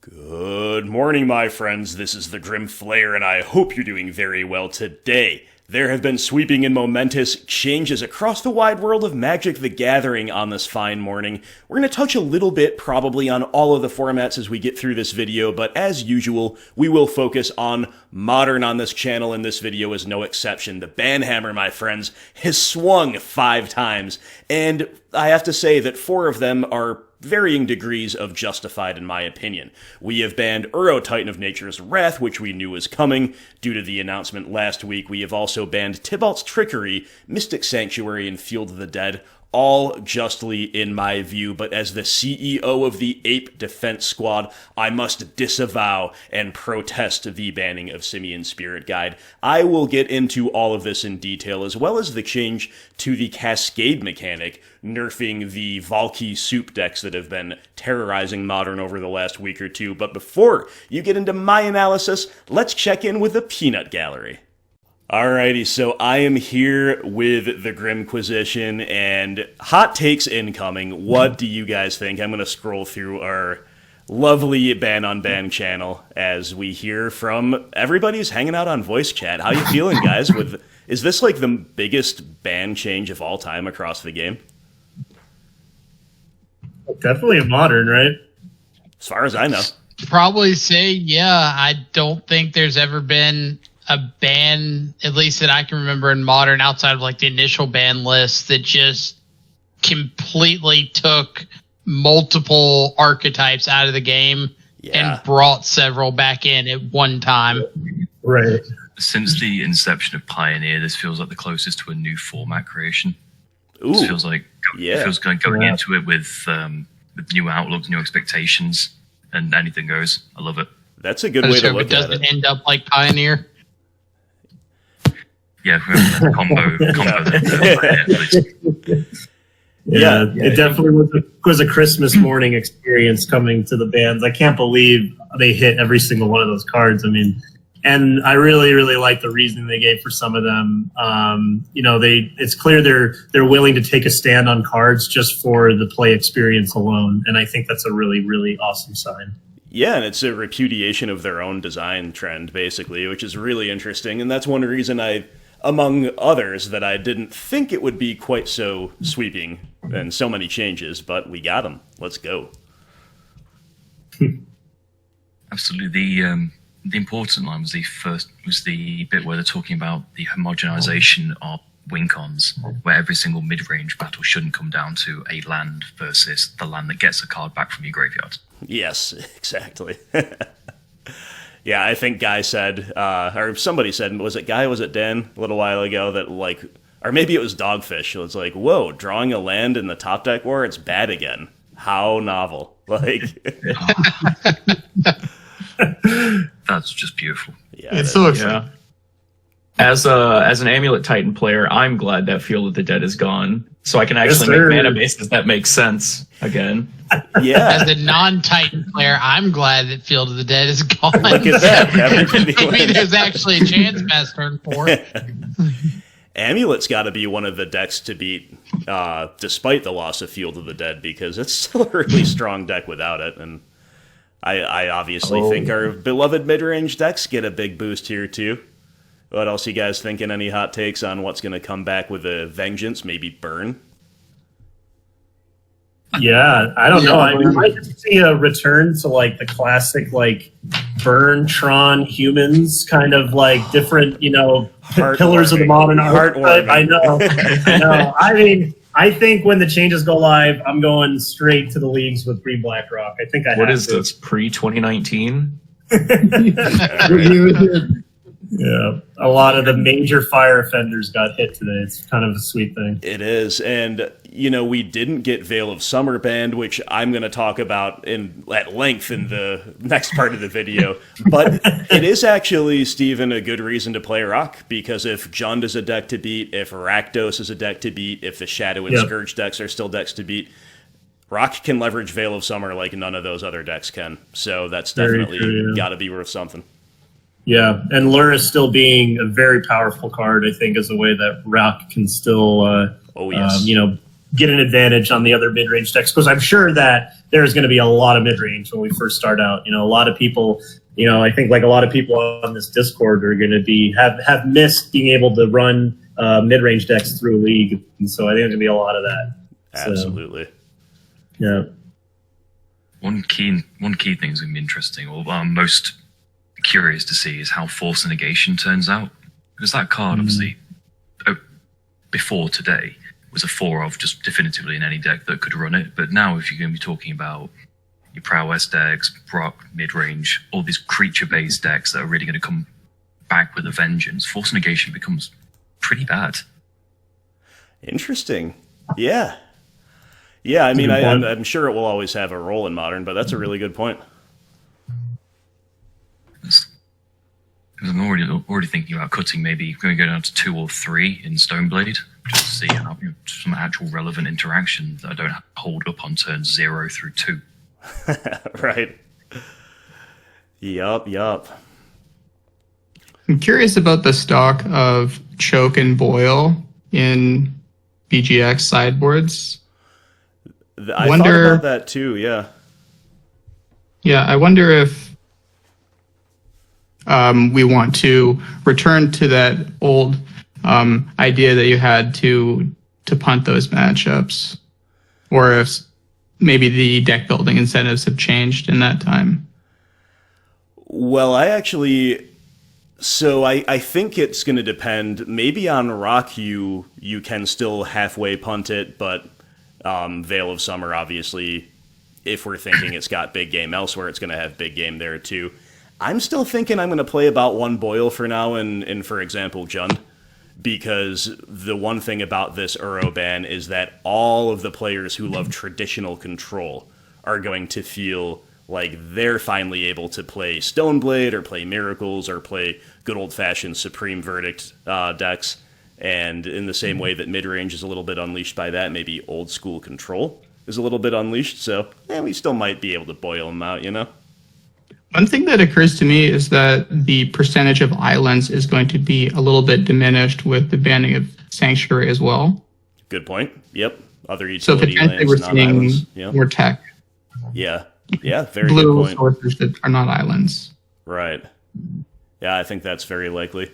Good morning, my friends. This is the Grim Flayer, and I hope you're doing very well today. There have been sweeping and momentous changes across the wide world of Magic the Gathering on this fine morning. We're going to touch a little bit probably on all of the formats as we get through this video, but as usual, we will focus on Modern on this channel, and this video is no exception. The Banhammer, my friends, has swung 5 times, and I have to say that 4 of them are varying degrees of justified in my opinion. We have banned Uro, Titan of Nature's Wrath, which we knew was coming due to the announcement last week. We have also banned Tibalt's Trickery, Mystic Sanctuary, and Field of the Dead, all justly in my view, but as the CEO of the Ape Defense Squad, I must disavow and protest the banning of Simian Spirit Guide. I will get into all of this in detail, as well as the change to the Cascade mechanic, nerfing the Valky soup decks that have been terrorizing Modern over the last week or two. But before you get into my analysis, let's check in with the peanut gallery. Alrighty, so I am here with the Grimquisition, and hot takes incoming. What do you guys think? I'm going to scroll through our lovely Ban on Ban channel as we hear from everybody who's hanging out on voice chat. How you feeling, guys? Is this like the biggest ban change of all time across the game? Definitely a Modern, right? As far as I know. Probably say, yeah. I don't think there's ever been a ban, at least that I can remember in Modern, outside of like the initial ban list, that just completely took multiple archetypes out of the game and brought several back in at one time. Right. Since the inception of Pioneer, this feels like the closest to a new format creation. Ooh. This feels like going into it with new outlooks, new expectations, and anything goes. I love it. That's a good way to look at it. It doesn't end up like Pioneer. Yeah, combo. Yeah, it definitely was a Christmas morning experience coming to the bans. I can't believe they hit every single one of those cards. I mean, and I really, really like the reasoning they gave for some of them. It's clear they're willing to take a stand on cards just for the play experience alone, and I think that's a really, really awesome sign. Yeah, and it's a repudiation of their own design trend, basically, which is really interesting, and that's one reason among others, that I didn't think it would be quite so sweeping and so many changes, but we got them. Let's go. Absolutely. The important line was the bit where they're talking about the homogenization of win cons, where every single mid-range battle shouldn't come down to a land versus the land that gets a card back from your graveyard. Yes, exactly. Yeah, I think Guy said, or somebody said, was it Guy, was it Dan, a little while ago, that like, or maybe it was Dogfish, it was like, whoa, drawing a land in the top deck war, it's bad again. How novel. Like, that's just beautiful. Yeah, it's so exciting. As an Amulet Titan player, I'm glad that Field of the Dead is gone, so I can actually make mana bases that make sense again. Yeah. As a non-Titan player, I'm glad that Field of the Dead is gone. Look at that. Maybe there's actually a chance past turn 4. Amulet's got to be one of the decks to beat, despite the loss of Field of the Dead, because it's still a really strong deck without it, and I obviously think our beloved mid-range decks get a big boost here, too. What else you guys thinking? Any hot takes on what's going to come back with a vengeance? Maybe Burn? Yeah, I don't know. I might see a return to like the classic like Burn, Tron, humans, kind of like different, pillars of the modern archetype. I know. I mean, I think when the changes go live, I'm going straight to the leagues with Green BlackRock. I think What is this, pre-2019? Yeah, a lot of the major fire offenders got hit today. It's kind of a sweet thing. It is, and we didn't get Veil of Summer banned, which I'm going to talk about at length in the next part of the video. But it is actually, Steven, a good reason to play Rock, because if Jund is a deck to beat, if Rakdos is a deck to beat, if the Shadow and Scourge decks are still decks to beat, Rock can leverage Veil of Summer like none of those other decks can. So that's definitely got to be worth something. Yeah, and Lura still being a very powerful card, I think, is a way that Rock can still, get an advantage on the other mid-range decks. Because I'm sure that there's going to be a lot of mid-range when we first start out. A lot of people, I think like a lot of people on this Discord are going to have missed being able to run mid-range decks through a league. And so I think there's going to be a lot of that. Absolutely. So, yeah. One key thing is going to be interesting, or I'm most curious to see, is how Force Negation turns out. Because that card, obviously, before today, was a 4 of just definitively in any deck that could run it. But now, if you're going to be talking about your Prowess decks, Brock, mid-range, all these creature-based decks that are really going to come back with a vengeance, Force Negation becomes pretty bad. Interesting. Yeah. Yeah, I mean, I'm sure it will always have a role in Modern, but that's a really good point. Because I'm already thinking about cutting, maybe going to go down to 2 or 3 in Stoneblade, just to see some actual relevant interaction that I don't have to hold up on turns 0 through 2. Right. Yup. I'm curious about the stock of Choke and Boil in BGX sideboards. I thought about that too, yeah. Yeah, I wonder if we want to return to that old idea that you had to punt those matchups, or if maybe the deck building incentives have changed in that time. Well, I think it's going to depend. Maybe on Rock you can still halfway punt it, but Veil of Summer, obviously, if we're thinking it's got big game elsewhere, it's going to have big game there too. I'm still thinking I'm going to play about 1 Boil for now in for example, Jund, because the one thing about this Uro ban is that all of the players who love traditional control are going to feel like they're finally able to play Stoneblade or play Miracles or play good old-fashioned Supreme Verdict decks. And in the same way that mid-range is a little bit unleashed by that, maybe old-school control is a little bit unleashed. So we still might be able to boil them out, One thing that occurs to me is that the percentage of islands is going to be a little bit diminished with the banning of Sanctuary as well. Good point. Yep. Other So utility potentially lands, we're not seeing islands. Yeah. more tech. Yeah. Very Blue good point. sources that are not islands. Right. Yeah, I think that's very likely.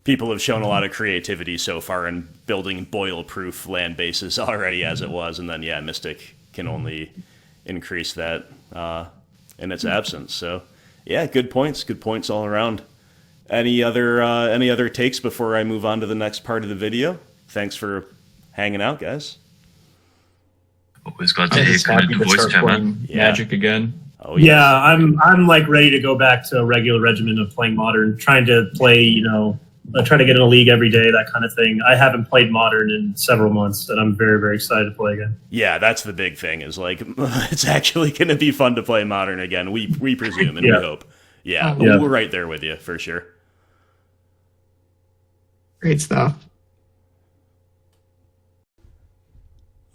People have shown a lot of creativity so far in building boil-proof land bases already as it was, and then, Mystic can only increase that in its absence. So, good points all around. Any other takes before I move on to the next part of the video? Thanks for hanging out, guys. Always glad to hear the voice chat, man. Magic again. Oh, yes. Yeah, I'm like ready to go back to a regular regimen of playing Modern, trying to play, try to get in a league every day, that kind of thing. I haven't played Modern in several months, and I'm very, very excited to play again. Yeah, that's the big thing, is like, it's actually going to be fun to play Modern again, we presume, and we hope. Yeah, we're right there with you, for sure. Great stuff.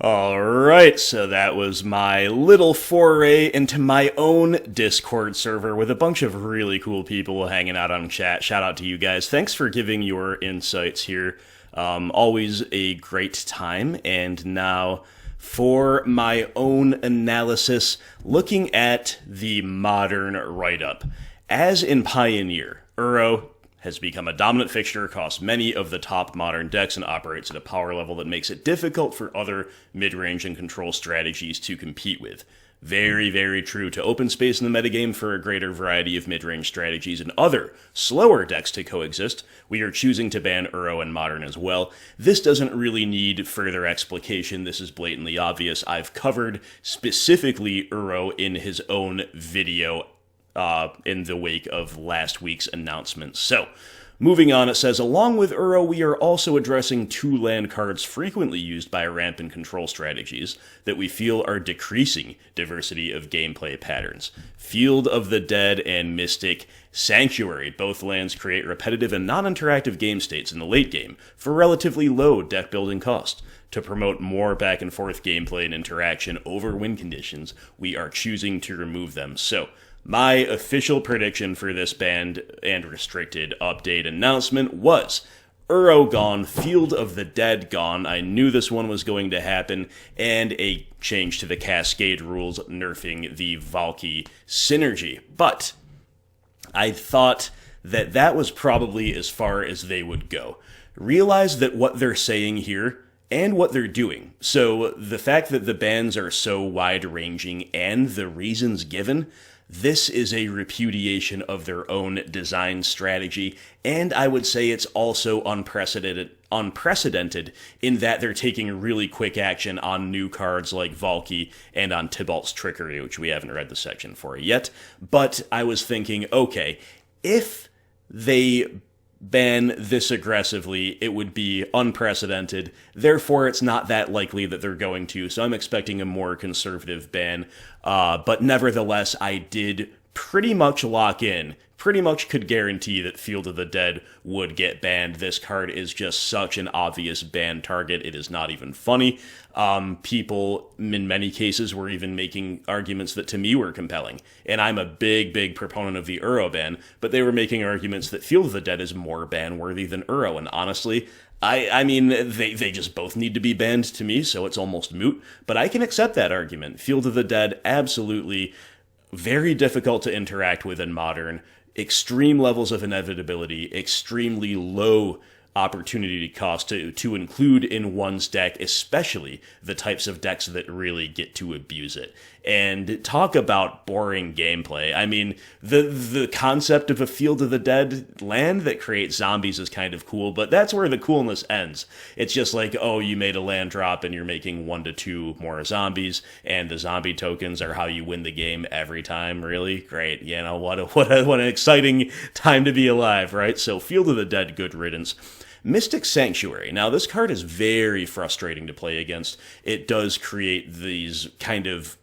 All right, so that was my little foray into my own Discord server with a bunch of really cool people hanging out on chat. Shout out to you guys. Thanks for giving your insights here. Always a great time. And now for my own analysis, looking at the Modern write-up. As in Pioneer, Uro has become a dominant fixture across many of the top Modern decks and operates at a power level that makes it difficult for other mid-range and control strategies to compete with. Very, very true to open space in the metagame for a greater variety of mid-range strategies and other, slower decks to coexist. We are choosing to ban Uro and Modern as well. This doesn't really need further explication. This is blatantly obvious. I've covered specifically Uro in his own video in the wake of last week's announcement. So, moving on, it says, along with Uro, we are also addressing 2 land cards frequently used by ramp and control strategies that we feel are decreasing diversity of gameplay patterns. Field of the Dead and Mystic Sanctuary. Both lands create repetitive and non-interactive game states in the late game for relatively low deck building cost. To promote more back and forth gameplay and interaction over win conditions, we are choosing to remove them. So, my official prediction for this banned and restricted update announcement was Uro gone, Field of the Dead gone. I knew this one was going to happen, and a change to the Cascade rules, nerfing the Valky synergy. But I thought that that was probably as far as they would go. Realize that what they're saying here and what they're doing. So the fact that the bans are so wide-ranging and the reasons given, this is a repudiation of their own design strategy, and I would say it's also unprecedented in that they're taking really quick action on new cards like Valky and on Tibalt's Trickery, which we haven't read the section for yet. But I was thinking, okay, if they ban this aggressively, it would be unprecedented. Therefore, it's not that likely that they're going to, so I'm expecting a more conservative ban. But nevertheless, I did pretty much lock in, pretty much could guarantee that Field of the Dead would get banned. This card is just such an obvious ban target, it is not even funny. People, in many cases, were even making arguments that to me were compelling. And I'm a big proponent of the Uro ban, but they were making arguments that Field of the Dead is more ban-worthy than Uro. And honestly, I mean, they just both need to be banned to me, so it's almost moot. But I can accept that argument. Field of the Dead, absolutely very difficult to interact with in Modern. Extreme levels of inevitability, extremely low opportunity cost to include in one's deck, especially the types of decks that really get to abuse it. And talk about boring gameplay. I mean, the concept of a Field of the Dead land that creates zombies is kind of cool, but that's where the coolness ends. It's just like, oh, you made a land drop and you're making 1 to 2 more zombies, and the zombie tokens are how you win the game every time. Really? Great. You know, what an exciting time to be alive, right? So Field of the Dead, good riddance. Mystic Sanctuary. Now, this card is very frustrating to play against. It does create these kind of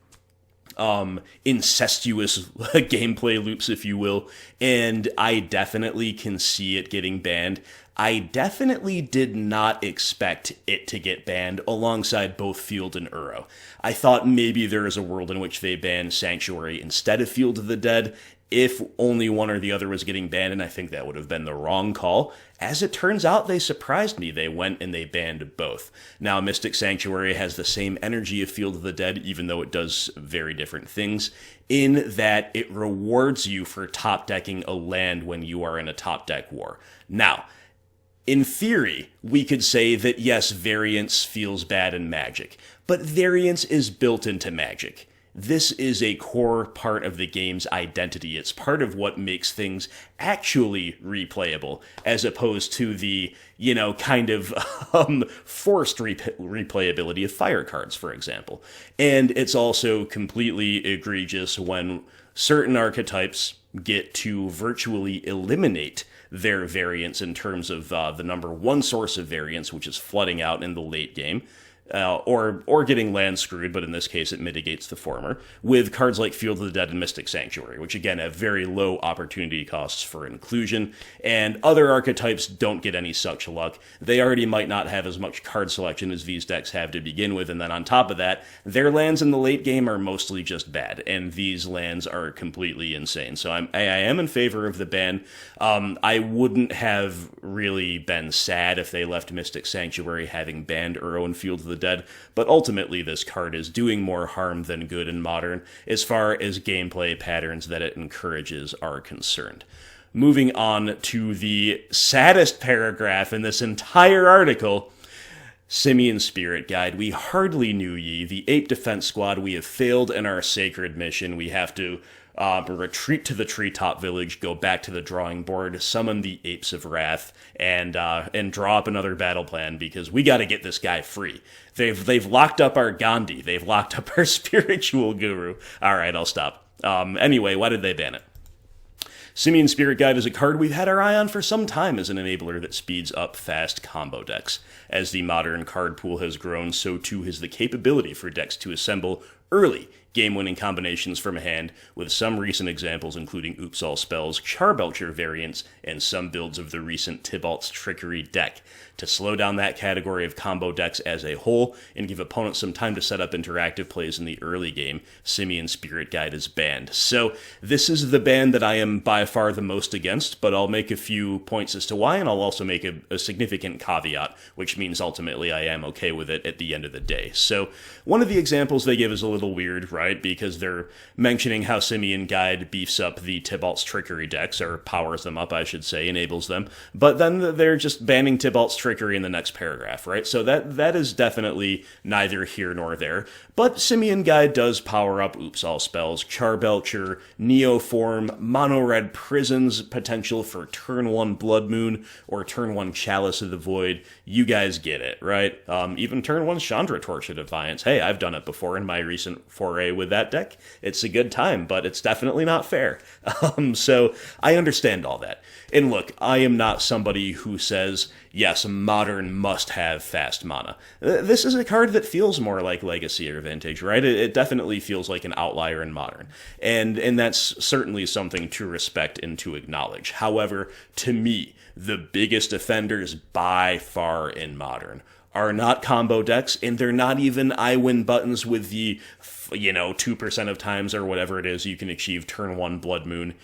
incestuous gameplay loops, if you will, and I definitely can see it getting banned. I definitely did not expect it to get banned alongside both Field and Uro. I thought maybe there is a world in which they ban Sanctuary instead of Field of the Dead, if only one or the other was getting banned, and I think that would have been the wrong call. As it turns out, they surprised me. They went and they banned both. Now, Mystic Sanctuary has the same energy of Field of the Dead, even though it does very different things, in that it rewards you for top-decking a land when you are in a top-deck war. Now, in theory, we could say that yes, variance feels bad in Magic, but variance is built into Magic. This is a core part of the game's identity. It's part of what makes things actually replayable, as opposed to the, kind of forced replayability of fire cards, for example. And it's also completely egregious when certain archetypes get to virtually eliminate their variance in terms of the number one source of variance, which is flooding out in the late game. Or getting land screwed, but in this case it mitigates the former, with cards like Field of the Dead and Mystic Sanctuary, which again have very low opportunity costs for inclusion, and other archetypes don't get any such luck. They already might not have as much card selection as these decks have to begin with, and then on top of that, their lands in the late game are mostly just bad, and these lands are completely insane. So I am in favor of the ban. I wouldn't have really been sad if they left Mystic Sanctuary having banned Uro and Field of the Dead, but ultimately this card is doing more harm than good in Modern as far as gameplay patterns that it encourages are concerned. Moving on to the saddest paragraph in this entire article, Simian Spirit Guide. We hardly knew ye, the Ape Defense Squad. We have failed in our sacred mission. We have to retreat to the treetop village, go back to the drawing board, summon the Apes of Wrath, and draw up another battle plan, because we got to get this guy free. They've locked up our Gandhi. They've locked up our spiritual guru. All right, I'll stop. Anyway, why did they ban it? Simian Spirit Guide is a card we've had our eye on for some time as an enabler that speeds up fast combo decks. As the modern card pool has grown, so too has the capability for decks to assemble early game-winning combinations from hand, with some recent examples including Oops All Spells, Charbelcher variants, and some builds of the recent Tibalt's Trickery deck, to slow down that category of combo decks as a whole and give opponents some time to set up interactive plays in the early game. Simian Spirit Guide is banned. So this is the ban that I am by far the most against, but I'll make a few points as to why, and I'll also make a significant caveat, which means ultimately I am okay with it at the end of the day. So one of the examples they give is a little weird, right? Because they're mentioning how Simian Guide beefs up the Tibalt's Trickery decks, or powers them up, I should say, enables them, but then they're just banning Tibalt's Trickery in the next paragraph, right? So that is definitely neither here nor there. But Simian Guide does power up Oops All Spells, Charbelcher, Neoform, Mono Red Prison's potential for turn 1 Blood Moon or turn 1 Chalice of the Void. You guys get it, right? Even turn 1 Chandra Torch of Defiance. Hey, I've done it before in my recent foray with that deck. It's a good time, but it's definitely not fair. So I understand all that. And look, I am not somebody who says, yes, Modern must have fast mana. This is a card that feels more like Legacy or Vintage, right? It definitely feels like an outlier in Modern. And that's certainly something to respect and to acknowledge. However, to me, the biggest offenders by far in Modern are not combo decks, and they're not even I win buttons with the 2% of times or whatever it is you can achieve turn 1 Blood Moon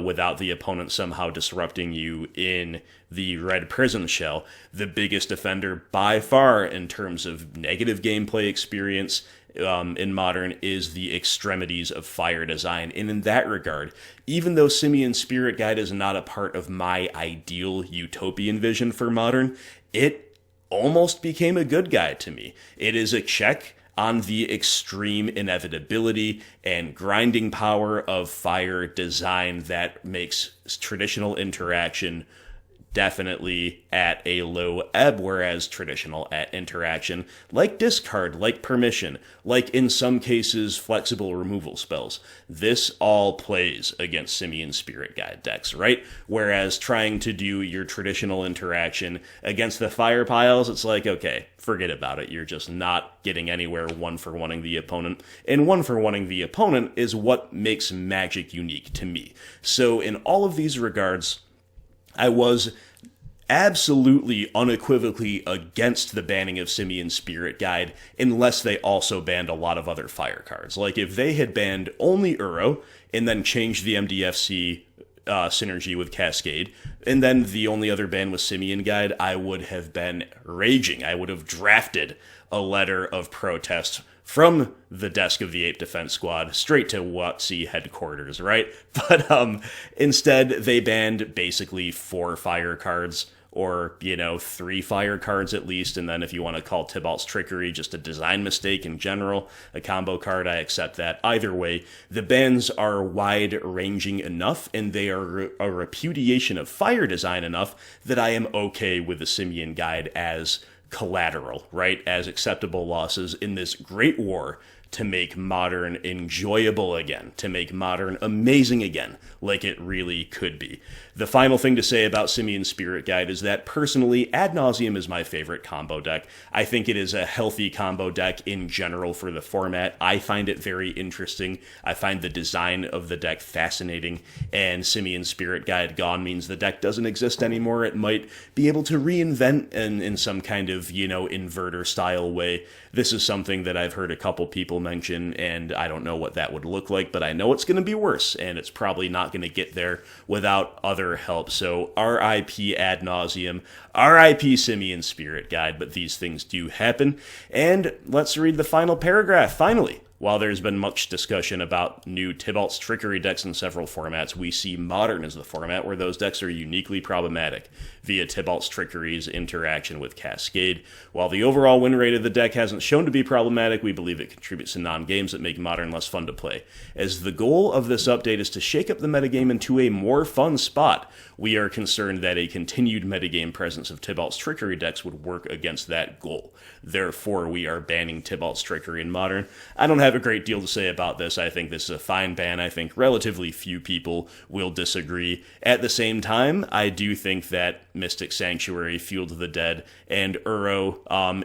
without the opponent somehow disrupting you in the Red Prison Shell. The biggest offender by far in terms of negative gameplay experience in Modern is the extremities of Fire design. And in that regard, even though Simian Spirit Guide is not a part of my ideal utopian vision for Modern, it almost became a good guide to me. It is a check on the extreme inevitability and grinding power of Fire design that makes traditional interaction definitely at a low ebb, whereas traditional interaction, like discard, like permission, like in some cases flexible removal spells, this all plays against Simian Spirit Guide decks, right? Whereas trying to do your traditional interaction against the Fire piles, it's like, okay, forget about it. You're just not getting anywhere one-for-oneing the opponent. And one-for-oneing the opponent is what makes Magic unique to me. So in all of these regards, I was absolutely unequivocally against the banning of Simian Spirit Guide unless they also banned a lot of other Fire cards. Like if they had banned only Uro and then changed the MDFC synergy with Cascade, and then the only other ban was Simian Guide, I would have been raging. I would have drafted a letter of protest from the desk of the Ape Defense Squad straight to WotC headquarters, right? But instead, they banned basically 4 Fire cards, or, 3 Fire cards at least, and then if you want to call Tibalt's Trickery just a design mistake in general, a combo card, I accept that. Either way, the bans are wide-ranging enough, and they are a repudiation of Fire design enough that I am okay with the Simian Guide as collateral, right? As acceptable losses in this great war to make Modern enjoyable again, to make Modern amazing again, like it really could be. The final thing to say about Simian Spirit Guide is that personally, Ad Nauseam is my favorite combo deck. I think it is a healthy combo deck in general for the format. I find it very interesting. I find the design of the deck fascinating, and Simian Spirit Guide gone means the deck doesn't exist anymore. It might be able to reinvent in some kind of, inverter style way. This is something that I've heard a couple people mention, and I don't know what that would look like, but I know it's going to be worse, and it's probably not going to get there without other help. So RIP Ad Nauseam, RIP Simian Spirit Guide, but these things do happen. And let's read the final paragraph, finally. While there's been much discussion about new Tibalt's Trickery decks in several formats, we see Modern as the format where those decks are uniquely problematic via Tibalt's Trickery's interaction with Cascade. While the overall win rate of the deck hasn't shown to be problematic, we believe it contributes to non-games that make Modern less fun to play. As the goal of this update is to shake up the metagame into a more fun spot, we are concerned that a continued metagame presence of Tibalt's Trickery decks would work against that goal. Therefore, we are banning Tibalt's Trickery in Modern. I don't have a great deal to say about this. I think this is a fine ban. I think relatively few people will disagree. At the same time, I do think that Mystic Sanctuary, Field of the Dead, and Uro,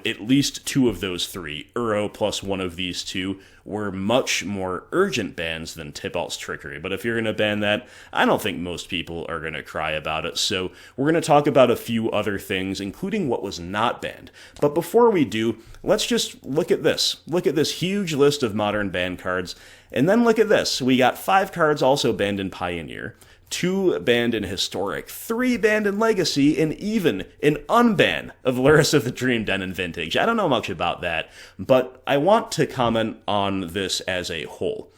at least 2 of those 3, Uro plus one of these 2, were much more urgent bans than Tibalt's Trickery. But if you're going to ban that, I don't think most people are going to cry about it. So we're going to talk about a few other things, including what was not banned. But before we do, let's just look at this. Look at this huge list of modern ban cards. And then look at this. We got 5 cards also banned in Pioneer, 2 banned in Historic, 3 banned in Legacy, and even an unban of Luris of the Dream Den in Vintage. I don't know much about that, but I want to comment on this as a whole.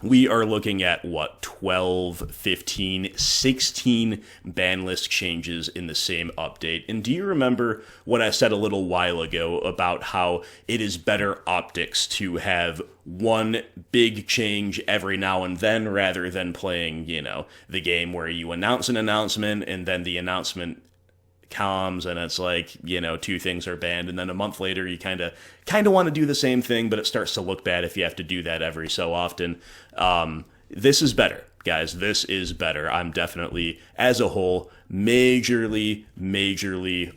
We are looking at, 12, 15, 16 ban list changes in the same update. And do you remember what I said a little while ago about how it is better optics to have one big change every now and then rather than playing, the game where you announce an announcement and then the announcement comes and it's like, 2 things are banned, and then a month later you kind of want to do the same thing, but it starts to look bad if you have to do that every so often. This is better, guys. This is better. I'm definitely, as a whole, majorly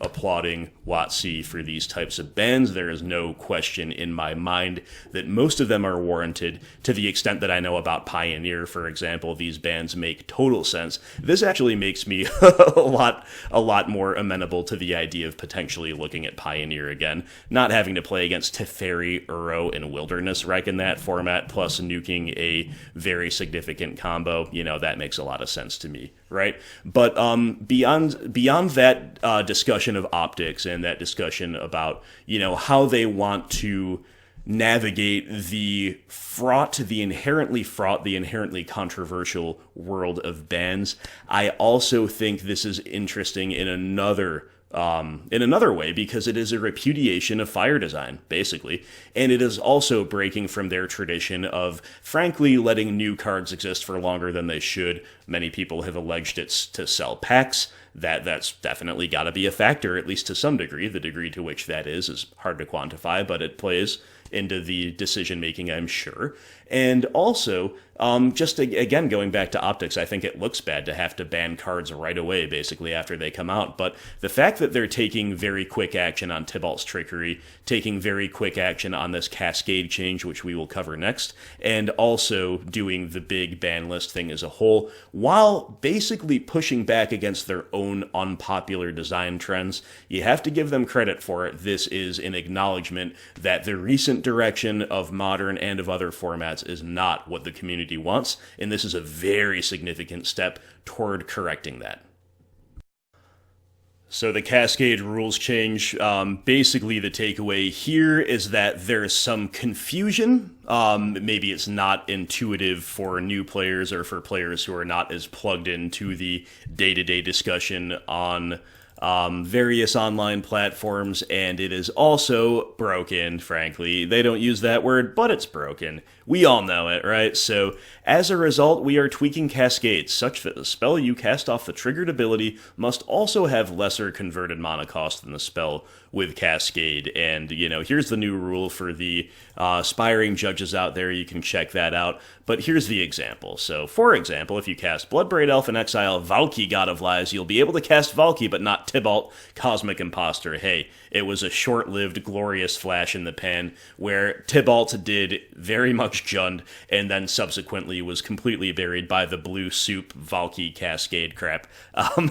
applauding WotC for these types of bans. There is no question in my mind that most of them are warranted. To the extent that I know about Pioneer, for example, these bans make total sense. This actually makes me a lot more amenable to the idea of potentially looking at Pioneer again, not having to play against Teferi, Uro, and Wilderness Wreck in that format, plus nuking a very significant combo. That makes a lot of sense to me, right? But beyond that discussion of optics and that discussion about how they want to navigate the inherently controversial world of bans, I also think this is interesting in another way, because it is a repudiation of Fire design, basically, and it is also breaking from their tradition of, frankly, letting new cards exist for longer than they should. Many people have alleged it's to sell packs. That's definitely got to be a factor, at least to some degree. The degree to which that is hard to quantify, but it plays into the decision making, I'm sure. And also, just again, going back to optics, I think it looks bad to have to ban cards right away, basically, after they come out. But the fact that they're taking very quick action on Tibalt's Trickery, taking very quick action on this Cascade change, which we will cover next, and also doing the big ban list thing as a whole, while basically pushing back against their own unpopular design trends, you have to give them credit for it. This is an acknowledgement that the recent direction of Modern and of other formats is not what the community wants, and this is a very significant step toward correcting that. So the Cascade rules change, basically the takeaway here is that there's some confusion. Maybe it's not intuitive for new players or for players who are not as plugged into the day-to-day discussion on various online platforms, and it is also broken, frankly. They don't use that word, but it's broken. We all know it, right? So, as a result, we are tweaking Cascade such that the spell you cast off the triggered ability must also have lesser converted mana cost than the spell with Cascade. And, here's the new rule for the aspiring judges out there. You can check that out. But here's the example. So, for example, if you cast Bloodbraid Elf and exile Valki, God of Lies, you'll be able to cast Valki, but not Tibalt, Cosmic Imposter. Hey, it was a short-lived, glorious flash in the pan where Tibalt did very much jund, and then subsequently was completely buried by the blue soup Valki Cascade crap.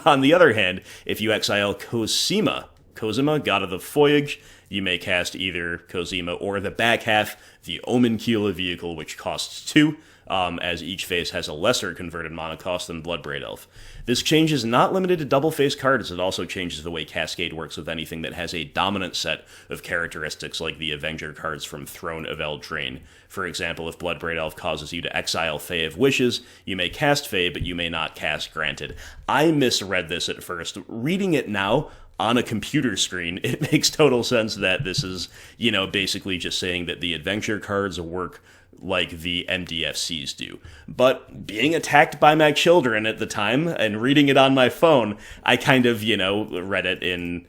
On the other hand, if you exile Cosima, God of the Voyage, you may cast either Cosima or the back half, the Omenkila vehicle, which costs 2, as each phase has a lesser converted mana cost than Bloodbraid Elf. This change is not limited to double-face cards, it also changes the way Cascade works with anything that has a dominant set of characteristics like the Avenger cards from Throne of Eldraine. For example, if Bloodbraid Elf causes you to exile Fae of Wishes, you may cast Fae, but you may not cast Granted. I misread this at first. Reading it now, on a computer screen, it makes total sense that this is, basically just saying that the adventure cards work like the MDFCs do. But being attacked by my children at the time and reading it on my phone, I kind of, read it in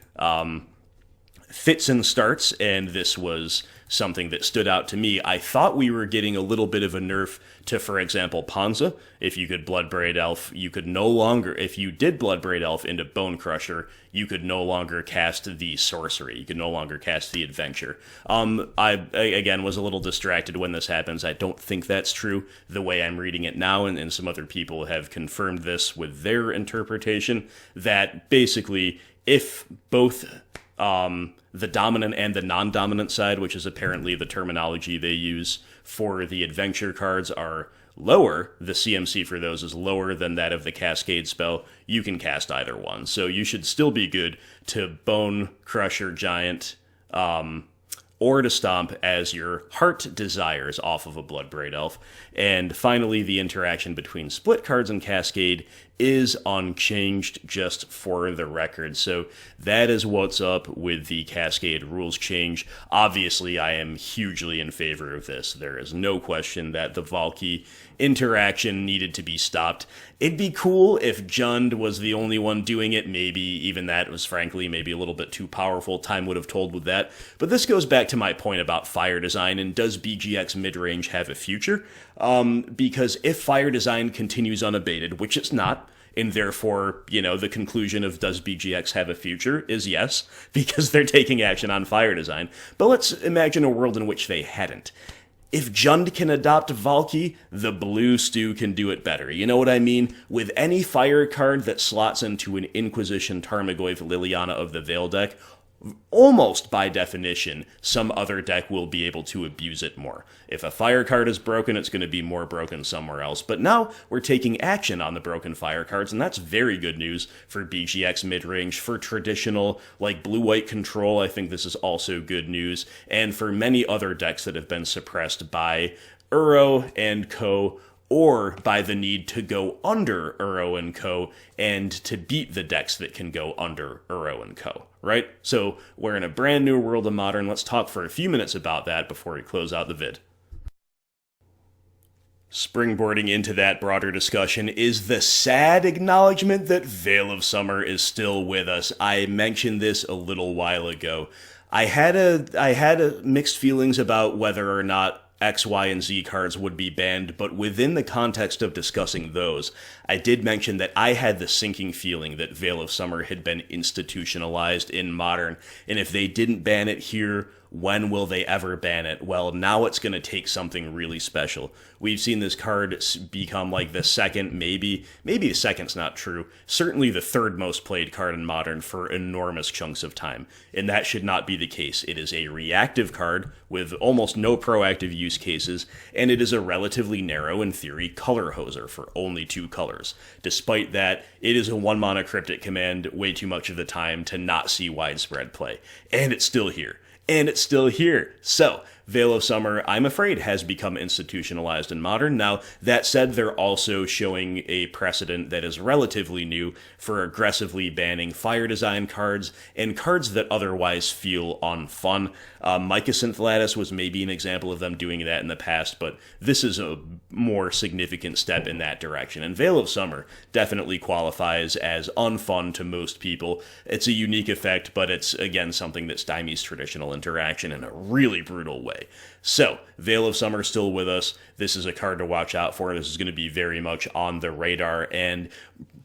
fits and starts, and this was something that stood out to me. I thought we were getting a little bit of a nerf to, for example, Panza. If you could Bloodbraid Elf, you could no longer, if you did Bloodbraid Elf into Bone Crusher, you could no longer cast the sorcery. You could no longer cast the adventure. I again, was a little distracted when this happens. I don't think that's true the way I'm reading it now, and some other people have confirmed this with their interpretation, that basically if both the dominant and the non-dominant side, which is apparently the terminology they use for the adventure cards, are lower, the CMC for those is lower than that of the Cascade spell, you can cast either one. So you should still be good to Bone Crusher Giant, or to Stomp as your heart desires off of a Bloodbraid Elf. And finally, the interaction between split cards and Cascade is unchanged, just for the record. So that is what's up with the Cascade rules change. Obviously, I am hugely in favor of this. There is no question that the Valky interaction needed to be stopped. It'd be cool if Jund was the only one doing it. Maybe even that was, frankly, maybe a little bit too powerful. Time would have told with that. But this goes back to my point about fire design, and does BGX midrange have a future? Because if fire design continues unabated, which it's not, and therefore, the conclusion of does BGX have a future is yes, because they're taking action on fire design. But let's imagine a world in which they hadn't. If Jund can adopt Valky, the blue stew can do it better. You know what I mean? With any fire card that slots into an Inquisition Tarmogoyf Liliana of the Veil deck, almost by definition, some other deck will be able to abuse it more. If a fire card is broken, it's going to be more broken somewhere else. But now we're taking action on the broken fire cards, and that's very good news for BGX midrange. For traditional, like blue-white control, I think this is also good news. And for many other decks that have been suppressed by Uro and co., or by the need to go under Uro and co. and to beat the decks that can go under Uro and co., right? So we're in a brand new world of Modern. Let's talk for a few minutes about that before we close out the vid. Springboarding into that broader discussion is the sad acknowledgement that Veil of Summer is still with us. I mentioned this a little while ago. I had mixed feelings about whether or not X, Y, and Z cards would be banned, but within the context of discussing those, I did mention that I had the sinking feeling that Veil of Summer had been institutionalized in Modern, and if they didn't ban it here, when will they ever ban it? Well, now it's going to take something really special. We've seen this card become like the second, maybe the second's not true, certainly the third most played card in Modern for enormous chunks of time, and that should not be the case. It is a reactive card with almost no proactive use cases, and it is a relatively narrow, in theory, color hoser for only 2 colors. Despite that, it is a 1-mana cryptic command way too much of the time to not see widespread play, and it's still here. And it's still here. So, Veil of Summer, I'm afraid, has become institutionalized in Modern. Now, that said, they're also showing a precedent that is relatively new for aggressively banning fire design cards and cards that otherwise feel unfun. Mycosynth Lattice was maybe an example of them doing that in the past, but this is a more significant step in that direction. And Veil of Summer definitely qualifies as unfun to most people. It's a unique effect, but it's, again, something that stymies traditional interaction in a really brutal way. So, Veil of Summer still with us. This is a card to watch out for. This is going to be very much on the radar, and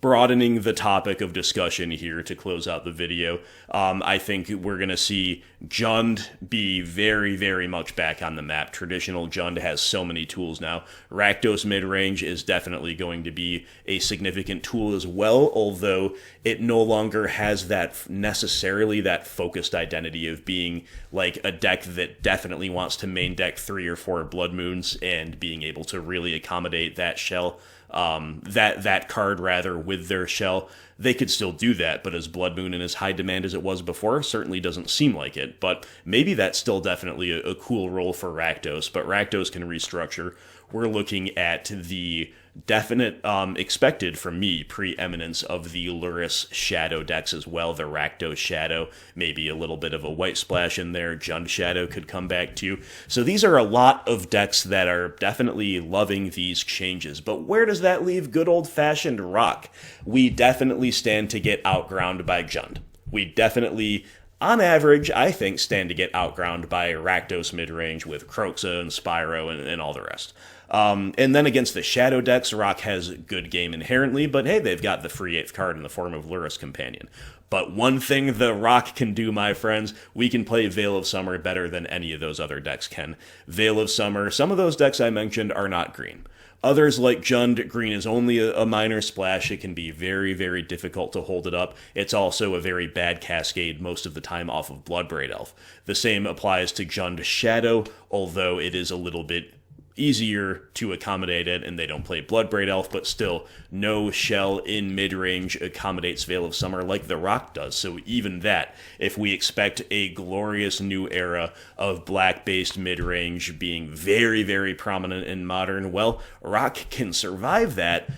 broadening the topic of discussion here to close out the video, I think we're going to see Jund be very, very much back on the map. Traditional Jund has so many tools now. Rakdos midrange is definitely going to be a significant tool as well, although it no longer has that necessarily that focused identity of being like a deck that definitely wants to main deck 3 or 4 Blood Moons and being able to really accommodate that shell. That card rather with their shell. They could still do that, but as Blood Moon and as high demand as it was before, certainly doesn't seem like it. But maybe that's still definitely a cool role for Rakdos, but Rakdos can restructure. We're looking at the definite expected from me preeminence of the Luris Shadow decks as well. The Rakdos Shadow, maybe a little bit of a white splash in there. Jund Shadow could come back too. So these are a lot of decks that are definitely loving these changes. But where does that leave good old-fashioned Rock? We definitely stand to get outground by Jund. We definitely on average, I think stand to get outground by Rakdos midrange with Kroxa and Spyro and all the rest. And then against the Shadow decks, Rock has good game inherently, but hey, they've got the free 8th card in the form of Lurrus Companion. But one thing the Rock can do, my friends, we can play Veil of Summer better than any of those other decks can. Veil of Summer, some of those decks I mentioned are not green. Others, like Jund, green is only a minor splash. It can be very, very difficult to hold it up. It's also a very bad cascade most of the time off of Bloodbraid Elf. The same applies to Jund Shadow, although it is a little bit easier to accommodate it, and they don't play Bloodbraid Elf, but still, no shell in mid-range accommodates Veil of Summer like the Rock does. So even that, if we expect a glorious new era of black-based mid-range being very, very prominent in Modern, well, Rock can survive that,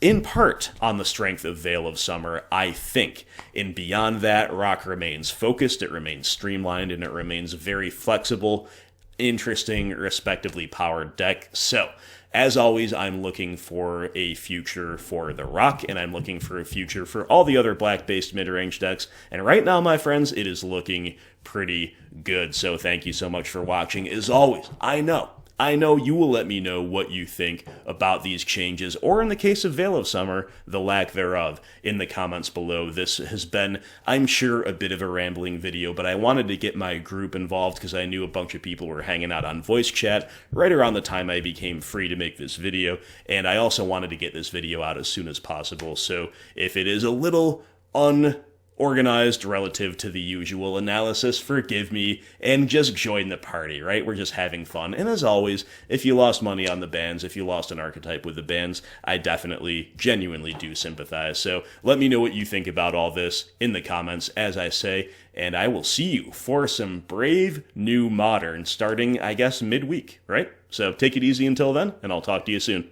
in part on the strength of Veil of Summer, I think. And beyond that, Rock remains focused, it remains streamlined, and it remains very flexible, interesting, respectively powered deck. So, as always, I'm looking for a future for the Rock, and I'm looking for a future for all the other black-based mid-range decks. And right now, my friends, it is looking pretty good. So thank you so much for watching. As always, I know you will let me know what you think about these changes, or in the case of Veil of Summer, the lack thereof, in the comments below. This has been, I'm sure, a bit of a rambling video, but I wanted to get my group involved because I knew a bunch of people were hanging out on voice chat right around the time I became free to make this video, and I also wanted to get this video out as soon as possible. So if it is a little organized relative to the usual analysis, forgive me, and just join the party, right? We're just having fun. And as always, if you lost money on the bans, if you lost an archetype with the bans, I definitely, genuinely do sympathize. So let me know what you think about all this in the comments, as I say, and I will see you for some brave new Modern starting, I guess, midweek, right? So take it easy until then, and I'll talk to you soon.